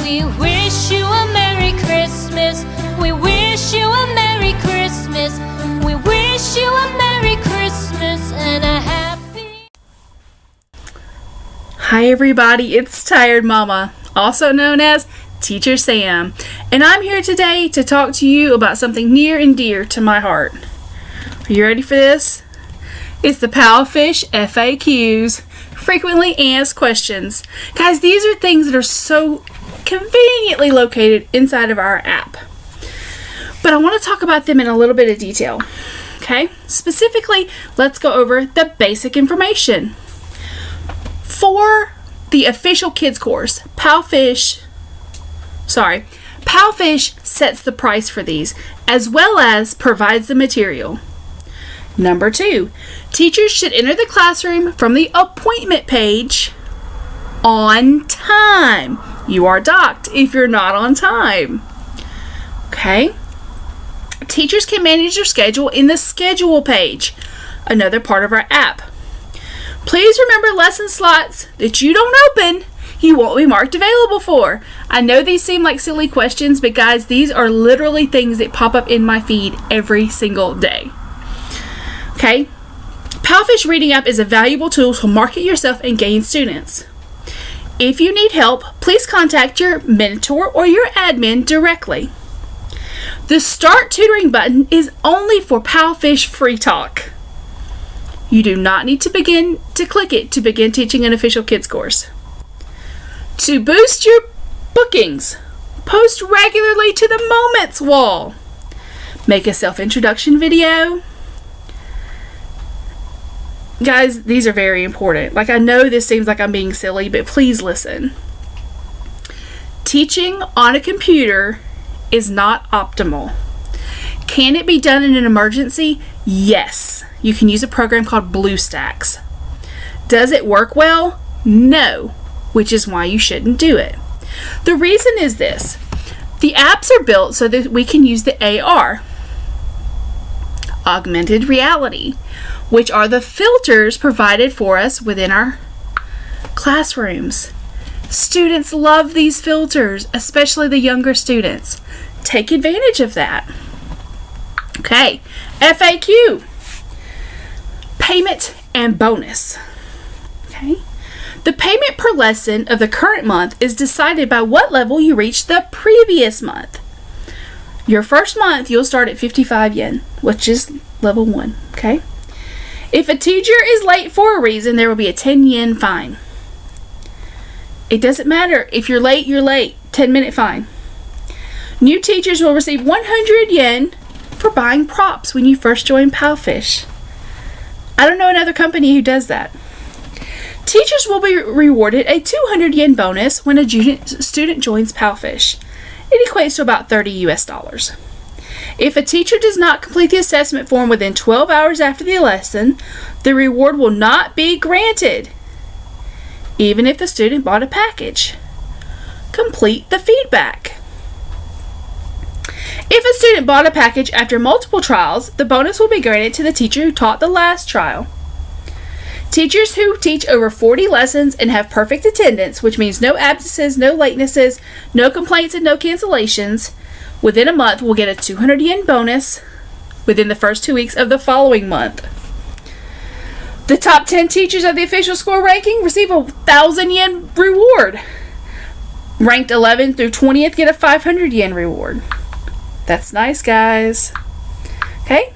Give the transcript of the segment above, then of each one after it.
We wish you a Merry Christmas. We wish you a Merry Christmas. We wish you a Merry Christmas and a happy... Hi everybody, it's Tired Mama, also known as Teacher Sam, and I'm here today to talk to you about something near and dear to my heart. Are you ready for this? It's the Palfish FAQs, frequently asked questions. Guys, these are things that are so conveniently located inside of our app. But I want to talk about them in a little bit of detail. Okay? Specifically, let's go over the basic information. For the official kids course, Palfish sets the price for these, as well as provides the material. Number 2, teachers should enter the classroom from the appointment page on time. You are docked if you're not on time. Okay? Teachers can manage their schedule in the schedule page, another part of our app. Please remember lesson slots that you don't open, you won't be marked available for. I know these seem like silly questions, but guys, these are literally things that pop up in my feed every single day. Okay? Palfish Reading App is a valuable tool to market yourself and gain students. If you need help, please contact your mentor or your admin directly. The Start Tutoring button is only for Palfish Free Talk. You do not need to click it to begin teaching an official kids course. To boost your bookings, post regularly to the Moments wall. Make a self-introduction video. Guys, these are very important. Like, I know this seems like I'm being silly, but please listen. Teaching on a computer is not optimal. Can it be done in an emergency? Yes. You can use a program called BlueStacks. Does it work well? No, which is why you shouldn't do it. The reason is this. The apps are built so that we can use the AR, augmented reality, which are the filters provided for us within our classrooms. Students love these filters, especially the younger students. Take advantage of that. Okay, FAQ, payment and bonus. Okay, the payment per lesson of the current month is decided by what level you reached the previous month. Your first month, you'll start at 55 yen, which is level 1, okay? If a teacher is late for a reason, there will be a 10 yen fine. It doesn't matter. If you're late, you're late. 10-minute fine. New teachers will receive 100 yen for buying props when you first join Palfish. I don't know another company who does that. Teachers will be rewarded a 200 yen bonus when a student joins Palfish. It equates to about $30 US. If a teacher does not complete the assessment form within 12 hours after the lesson, the reward will not be granted, even if the student bought a package. Complete the feedback. If a student bought a package after multiple trials, the bonus will be granted to the teacher who taught the last trial. Teachers who teach over 40 lessons and have perfect attendance, which means no absences, no latenesses, no complaints, and no cancellations, within a month will get a 200 yen bonus within the first 2 weeks of the following month. The top 10 teachers of the official score ranking receive a 1,000 yen reward. Ranked 11 through 20th get a 500 yen reward. That's nice, guys. Okay?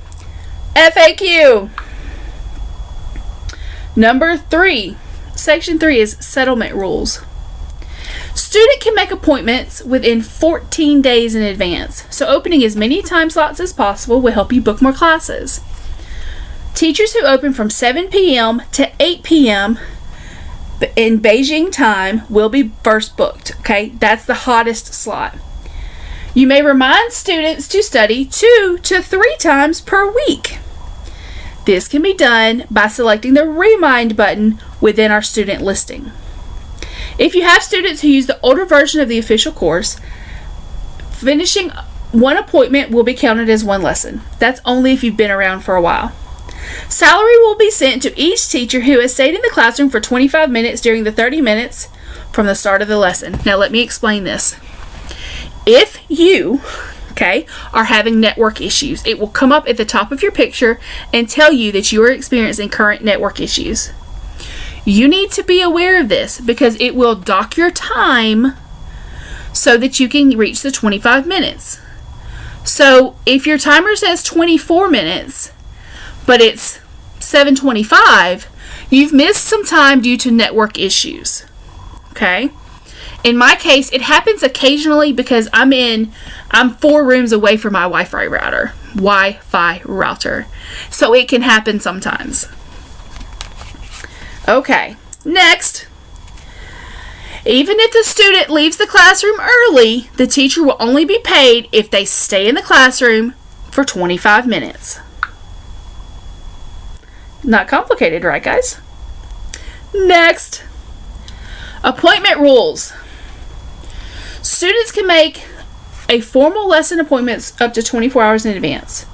FAQ. Number 3. Section 3 is settlement rules. Student can make appointments within 14 days in advance, so opening as many time slots as possible will help you book more classes. Teachers who open from 7 p.m. to 8 p.m. in Beijing time will be first booked, okay? That's the hottest slot. You may remind students to study 2 to 3 times per week. This can be done by selecting the Remind button within our student listing. If you have students who use the older version of the official course, finishing one appointment will be counted as one lesson. That's only if you've been around for a while. Salary will be sent to each teacher who has stayed in the classroom for 25 minutes during the 30 minutes from the start of the lesson. Now let me explain this. If you, are having network issues, it will come up at the top of your picture and tell you that you are experiencing current network issues. You need to be aware of this because it will dock your time so that you can reach the 25 minutes. So if your timer says 24 minutes, but it's 7:25, you've missed some time due to network issues. Okay? In my case, it happens occasionally because I'm 4 rooms away from my Wi-Fi router. So it can happen sometimes. Okay, next. Even if the student leaves the classroom early, the teacher will only be paid if they stay in the classroom for 25 minutes. Not complicated, right, guys? Next. Appointment rules. Students can make a formal lesson appointments up to 24 hours in advance.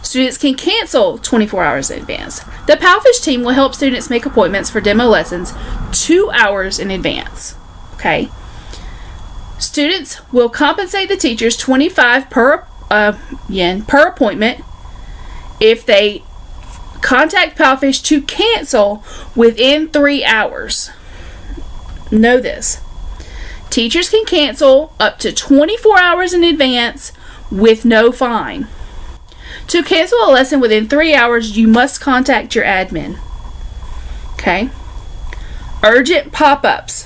Students can cancel 24 hours in advance. The Palfish team will help students make appointments for demo lessons 2 hours in advance. Okay. Students will compensate the teachers 25 yen per appointment if they contact Palfish to cancel within 3 hours. Know this. Teachers can cancel up to 24 hours in advance with no fine. To cancel a lesson within 3 hours, you must contact your admin. Okay? Urgent pop-ups.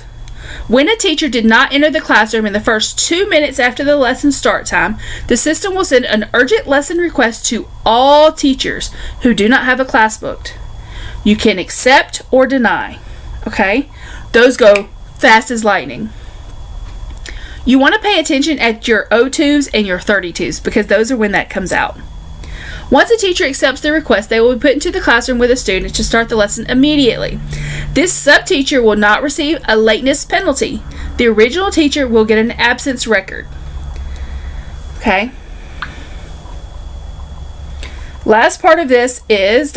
When a teacher did not enter the classroom in the first 2 minutes after the lesson start time, the system will send an urgent lesson request to all teachers who do not have a class booked. You can accept or deny. Okay? Those go fast as lightning. You want to pay attention at your O2s and your 32s because those are when that comes out. Once a teacher accepts the request, they will be put into the classroom with a student to start the lesson immediately. This sub-teacher will not receive a lateness penalty. The original teacher will get an absence record. Okay? Last part of this is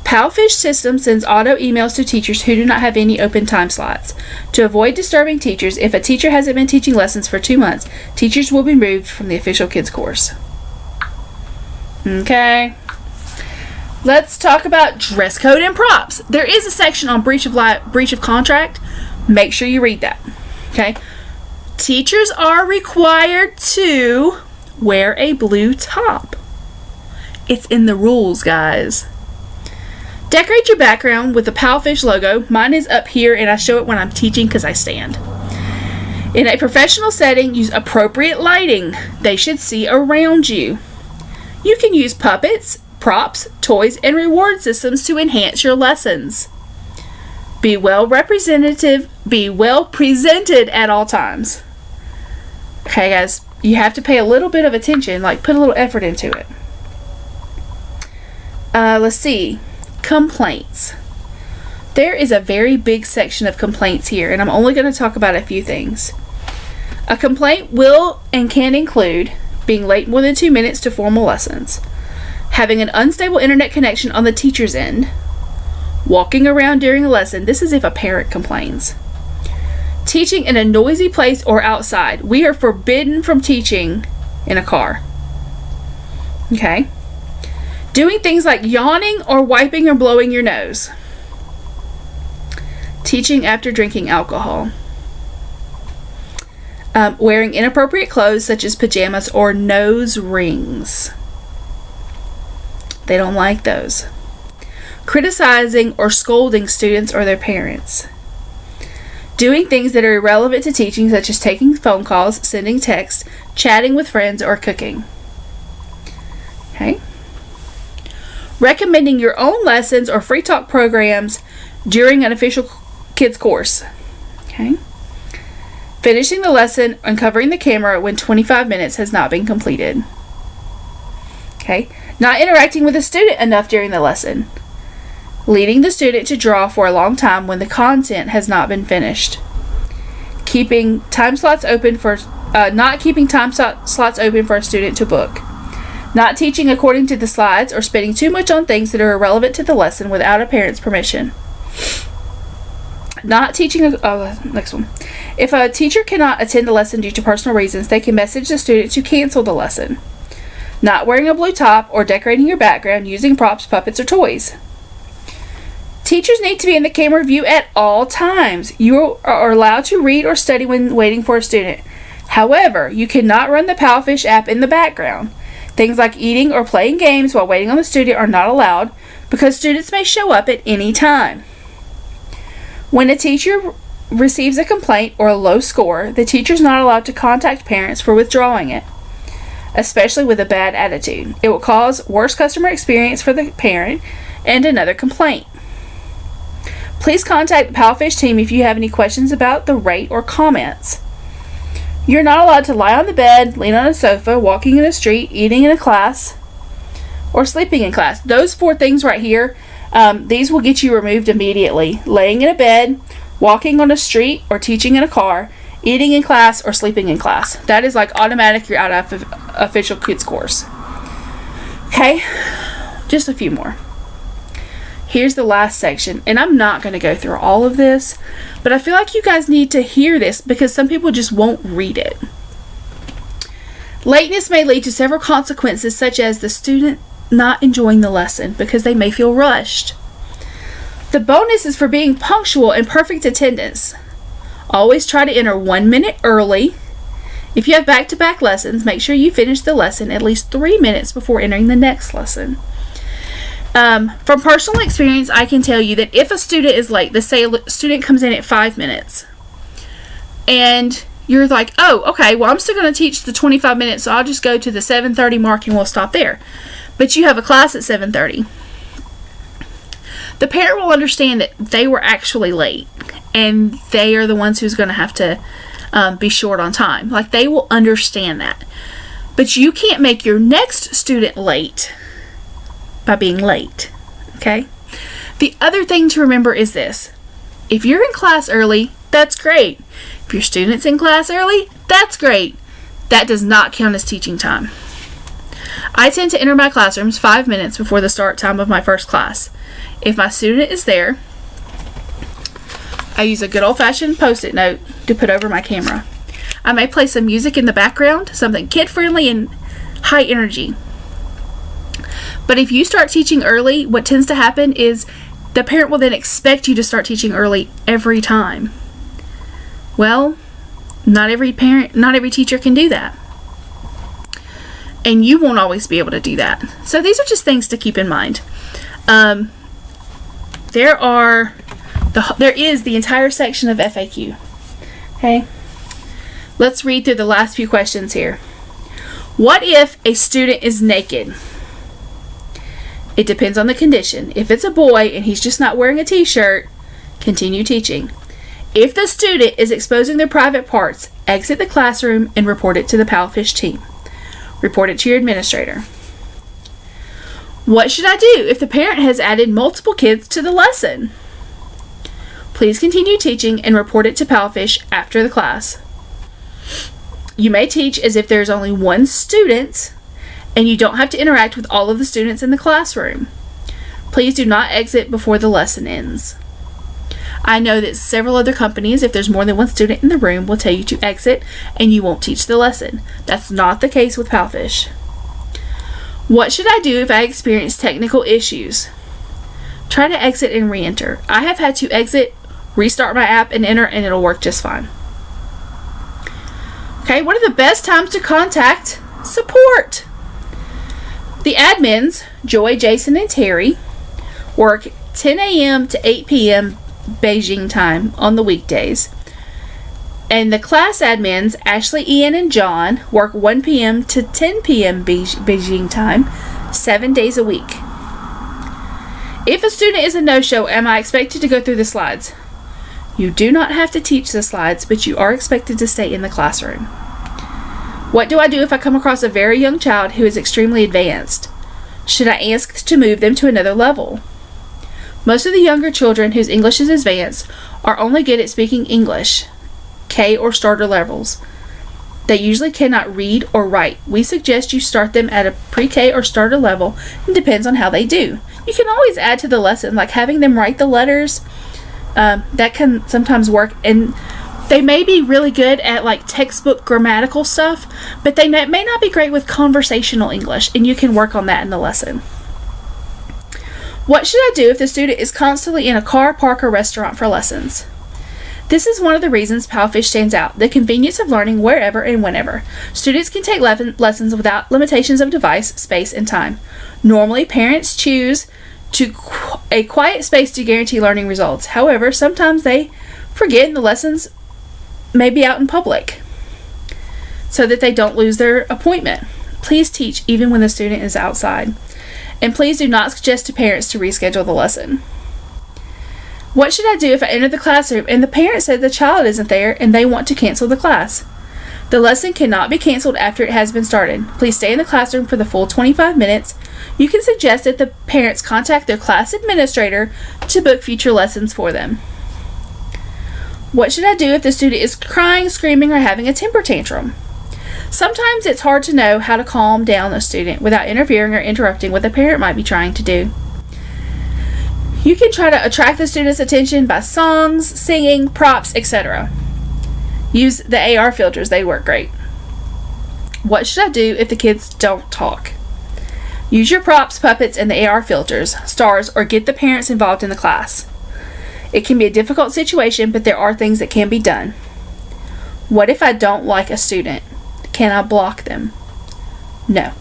Palfish system sends auto emails to teachers who do not have any open time slots. To avoid disturbing teachers, if a teacher hasn't been teaching lessons for 2 months, teachers will be removed from the official kids course. Okay. Let's talk about dress code and props. There is a section on breach of contract. Make sure you read that. Okay. Teachers are required to wear a blue top. It's in the rules, guys. Decorate your background with the Palfish logo. Mine is up here and I show it when I'm teaching because I stand. In a professional setting, use appropriate lighting. They should see around you. You can use puppets, props, toys, and reward systems to enhance your lessons. Be well presented at all times. Okay, guys, you have to pay a little bit of attention, like put a little effort into it. Let's see. Complaints. There is a very big section of complaints here, and I'm only going to talk about a few things. A complaint will and can include being late more than 2 minutes to formal lessons, having an unstable internet connection on the teacher's end, walking around during a lesson. This is if a parent complains. Teaching in a noisy place or outside. We are forbidden from teaching in a car. Okay? Doing things like yawning or wiping or blowing your nose. Teaching after drinking alcohol. Wearing inappropriate clothes such as pajamas or nose rings. They don't like those. Criticizing or scolding students or their parents. Doing things that are irrelevant to teaching such as taking phone calls, sending texts, chatting with friends, or cooking. Okay? Recommending your own lessons or free talk programs during an official kids course. Okay. Finishing the lesson and covering the camera when 25 minutes has not been completed. Okay. Not interacting with the student enough during the lesson. Leading the student to draw for a long time when the content has not been finished. Keeping time slots open for not keeping time slots open for a student to book. Not teaching according to the slides or spending too much on things that are irrelevant to the lesson without a parent's permission. Next one. If a teacher cannot attend a lesson due to personal reasons, they can message the student to cancel the lesson. Not wearing a blue top or decorating your background using props, puppets, or toys. Teachers need to be in the camera view at all times. You are allowed to read or study when waiting for a student. However, you cannot run the Palfish app in the background. Things like eating or playing games while waiting on the student are not allowed because students may show up at any time. When a teacher receives a complaint or a low score, the teacher is not allowed to contact parents for withdrawing it, especially with a bad attitude. It will cause worse customer experience for the parent and another complaint. Please contact the Palfish team if you have any questions about the rate or comments. You're not allowed to lie on the bed, lean on a sofa, walking in a street, eating in a class, or sleeping in class. Those 4 things right here, these will get you removed immediately. Laying in a bed, walking on a street, or teaching in a car, eating in class, or sleeping in class. That is like automatic, you're out of official kids course. Okay, just a few more. Here's the last section, and I'm not going to go through all of this, but I feel like you guys need to hear this because some people just won't read it. Lateness may lead to several consequences, such as the student not enjoying the lesson because they may feel rushed. The bonus is for being punctual and perfect attendance. Always try to enter 1 minute early. If you have back-to-back lessons, make sure you finish the lesson at least 3 minutes before entering the next lesson. From personal experience, I can tell you that if a student is late, let's say a student comes in at 5 minutes, and you're like, oh, okay, well, I'm still going to teach the 25 minutes, so I'll just go to the 7:30 mark and we'll stop there. But you have a class at 7:30. The parent will understand that they were actually late, and they are the ones who's going to have to be short on time. Like, they will understand that. But you can't make your next student late by being late, okay? The other thing to remember is this. If you're in class early, that's great. If your student's in class early, that's great. That does not count as teaching time. I tend to enter my classrooms 5 minutes before the start time of my first class. If my student is there, I use a good old-fashioned post-it note to put over my camera. I may play some music in the background, something kid-friendly and high energy. But if you start teaching early, what tends to happen is the parent will then expect you to start teaching early every time. Well, not every teacher can do that. And you won't always be able to do that. So these are just things to keep in mind. There is the entire section of FAQ. Okay? Let's read through the last few questions here. What if a student is naked? It depends on the condition. If it's a boy and he's just not wearing a t-shirt, continue teaching. If the student is exposing their private parts, exit the classroom and report it to the Palfish team. Report it to your administrator. What should I do if the parent has added multiple kids to the lesson? Please continue teaching and report it to Palfish after the class. You may teach as if there's only one student and you don't have to interact with all of the students in the classroom. Please do not exit before the lesson ends. I know that several other companies, if there's more than one student in the room, will tell you to exit and you won't teach the lesson. That's not the case with Palfish. What should I do if I experience technical issues? Try to exit and re-enter. I have had to exit, restart my app, and enter, and it'll work just fine. Okay, what are the best times to contact support? The admins, Joy, Jason, and Terry, work 10 a.m. to 8 p.m. Beijing time on the weekdays. And the class admins, Ashley, Ian, and John, work 1 p.m. to 10 p.m. Beijing time, 7 days a week. If a student is a no-show, am I expected to go through the slides? You do not have to teach the slides, but you are expected to stay in the classroom. What do I do if I come across a very young child who is extremely advanced? Should I ask to move them to another level? Most of the younger children whose English is advanced are only good at speaking English, K or starter levels. They usually cannot read or write. We suggest you start them at a pre-K or starter level. It depends on how they do. You can always add to the lesson, like having them write the letters That can sometimes work, and they may be really good at like textbook grammatical stuff, but they may not be great with conversational English, and you can work on that in the lesson. What should I do if the student is constantly in a car, park, or restaurant for lessons? This is one of the reasons Palfish stands out, the convenience of learning wherever and whenever. Students can take lessons without limitations of device, space, and time. Normally, parents choose a quiet space to guarantee learning results. However, sometimes they forget the lessons may be out in public so that they don't lose their appointment. Please teach even when the student is outside. And please do not suggest to parents to reschedule the lesson. What should I do if I enter the classroom and the parent said the child isn't there and they want to cancel the class? The lesson cannot be canceled after it has been started. Please stay in the classroom for the full 25 minutes. You can suggest that the parents contact their class administrator to book future lessons for them. What should I do if the student is crying, screaming, or having a temper tantrum? Sometimes it's hard to know how to calm down a student without interfering or interrupting what the parent might be trying to do. You can try to attract the student's attention by songs, singing, props, etc. Use the AR filters, they work great. What should I do if the kids don't talk? Use your props, puppets, and the AR filters, stars, or get the parents involved in the class. It can be a difficult situation, but there are things that can be done. What if I don't like a student? Can I block them? No.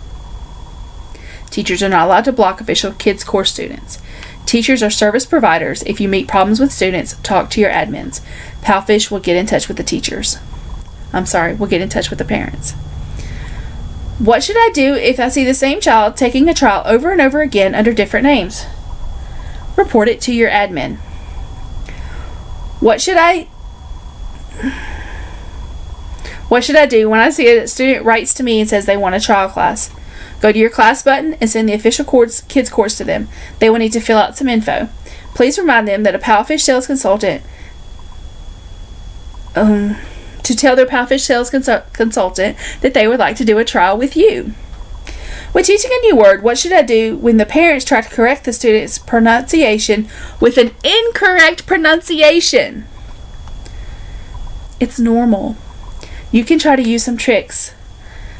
Teachers are not allowed to block official kids course students. Teachers are service providers. If you meet problems with students, talk to your admins. Palfish will get in touch with the teachers. We'll get in touch with the parents. What should I do if I see the same child taking a trial over and over again under different names? Report it to your admin. What should I do when I see a student writes to me and says they want a trial class? Go to your class button and send the official kids course to them. They will need to fill out some info. Please remind them that a Palfish sales consultant to tell their Palfish sales consultant that they would like to do a trial with you. When teaching a new word, what should I do when the parents try to correct the student's pronunciation with an incorrect pronunciation? It's normal. You can try to use some tricks,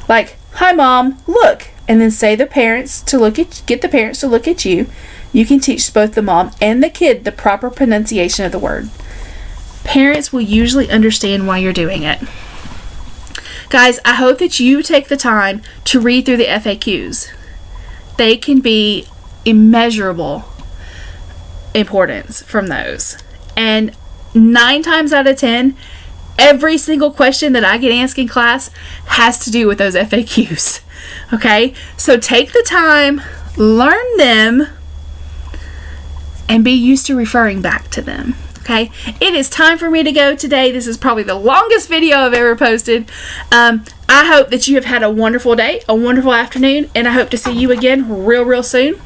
like, "Hi mom, look," and then get the parents to look at you. You can teach both the mom and the kid the proper pronunciation of the word. Parents will usually understand why you're doing it. Guys, I hope that you take the time to read through the FAQs. They can be immeasurable importance from those. And 9 times out of 10, every single question that I get asked in class has to do with those FAQs. Okay? So take the time, learn them, and be used to referring back to them. Okay? It is time for me to go today. This is probably the longest video I've ever posted. I hope that you have had a wonderful day, a wonderful afternoon, and I hope to see you again real soon.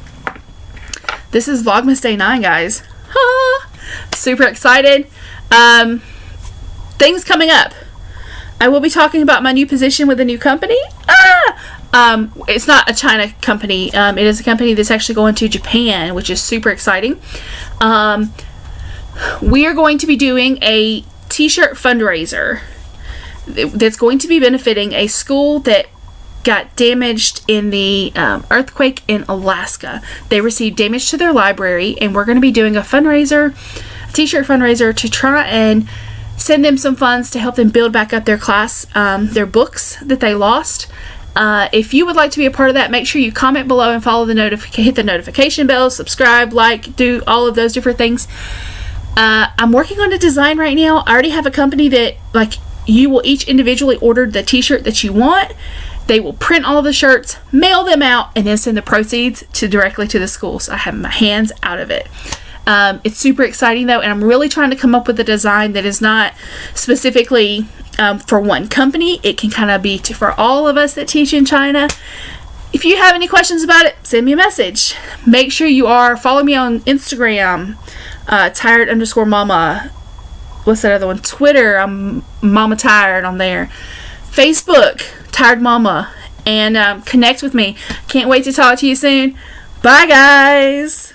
This is Vlogmas Day 9, guys. Super excited. Things coming up. I will be talking about my new position with a new company. It's not a China company. It is a company that's actually going to Japan, which is super exciting. We are going to be doing a t-shirt fundraiser that's going to be benefiting a school that got damaged in the earthquake in Alaska. They received damage to their library, and we're going to be doing a t-shirt fundraiser to try and send them some funds to help them build back up their class, their books that they lost. If you would like to be a part of that, make sure you comment below and follow hit the notification bell, subscribe, like, do all of those different things. I'm working on a design right now. I already have a company that, you will each individually order the t-shirt that you want. They will print all of the shirts, mail them out, and then send the proceeds directly to the school. So I have my hands out of it. It's super exciting though, and I'm really trying to come up with a design that is not specifically for one company. It can kind of be for all of us that teach in China. If you have any questions about it, send me a message. Make sure you follow me on Instagram, tired_mama. What's that other one? Twitter, I'm Mama Tired on there. Facebook, Tired Mama, and connect with me. Can't wait to talk to you soon. Bye, guys.